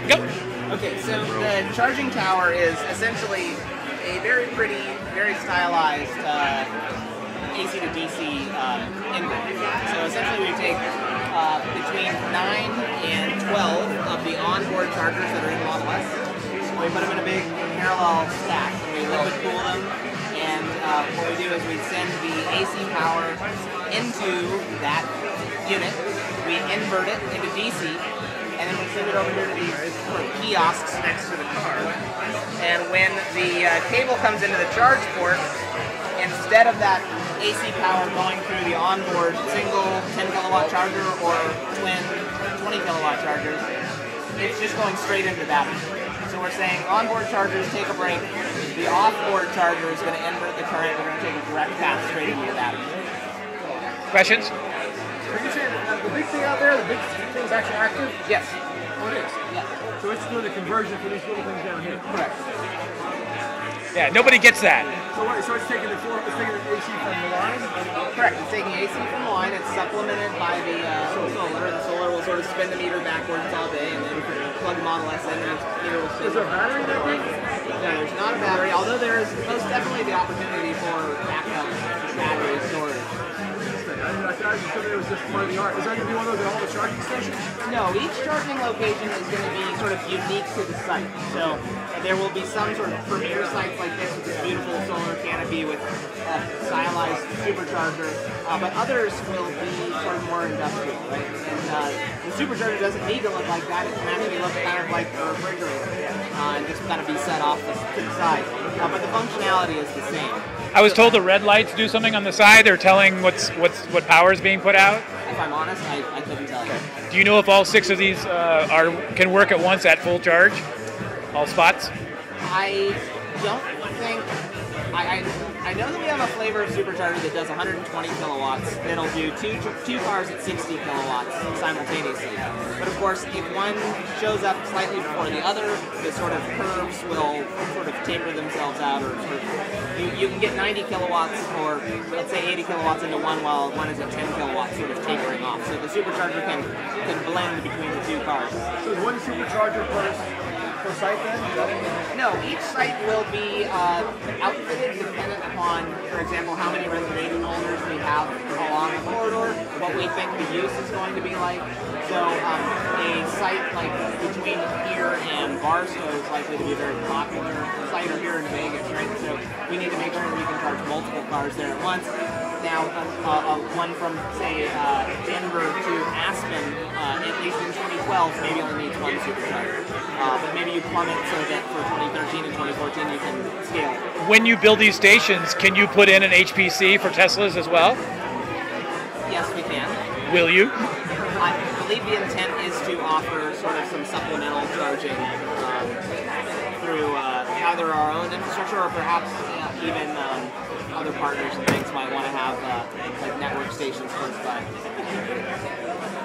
Go. Okay, so the charging tower is essentially a very pretty, very stylized AC to DC input. So essentially we take between 9 and 12 of the onboard chargers that are in Model S. We put them in a big parallel stack. We liquid cool them, and what we do is we send the AC power into that unit. We invert it into DC, and then we send it over here to these kiosks next to the car. And when the cable comes into the charge port, instead of that AC power going through the onboard single 10 kilowatt charger or twin 20 kilowatt chargers, it's just going straight into the battery. So we're saying onboard chargers take a break, the off-board charger is going to invert the current, we're going to take a direct path straight into the battery. Questions? Are you saying the big thing out there, the big thing is actually active? Yes. Oh, it is? Yeah. So it's doing the conversion for these little things down here? Correct. Yeah, nobody gets that. So it's taking the AC from the line? Correct. It's taking AC from the line. It's supplemented by the solar. The solar will sort of spin the meter backwards all day, and then plug the Model S in, and the meter will spin. Is there a battery in that thing? No, there's not a battery, although there is most definitely the opportunity for backup battery storage. I just thought it was just part of the art. Is that going to be one of those at all the charging stations? No, each charging location is going to be sort of unique to the site. So there will be some sort of premier sites like this with this beautiful solar canopy with a stylized supercharger, but others will be sort of more industrial, right? And the supercharger doesn't need to look like that. It can actually look kind of like a refrigerator and just kind of be set off to the side. But the functionality is the same. I was told the red lights do something on the side. They're telling what power is being put out. If I'm honest, I couldn't tell you. Do you know if all 6 of these can work at once at full charge? All spots? I don't think. I know that we have a flavor of supercharger that does 120 kilowatts. That'll do two cars at 60 kilowatts simultaneously. But of course, if one shows up slightly before the other, the sort of curves will sort of taper themselves out, or sort of, you can get 90 kilowatts or let's say 80 kilowatts into one, while one is at 10 kilowatts, sort of tapering off. So the supercharger can blend between the two cars. So is one supercharger per site then? No, each site will be outfitted dependent upon, for example, how many reservation holders we have along the corridor, what we think the use is going to be like. So a site like between here and Barstow is likely to be a very popular site, or here in Vegas, right? So we need to make sure we can charge multiple cars there at once. Now, one from, say, Denver to Aspen, at least in 2012, maybe only needs one supercharger. But maybe you plumb it so that for 2013 and 2014 you can scale it. When you build these stations, can you put in an HPC for Teslas as well? Yes, we can. Will you? I believe the intent is to offer sort of some supplemental charging through either our own infrastructure or perhaps even other partners and things might want to have like network stations close by.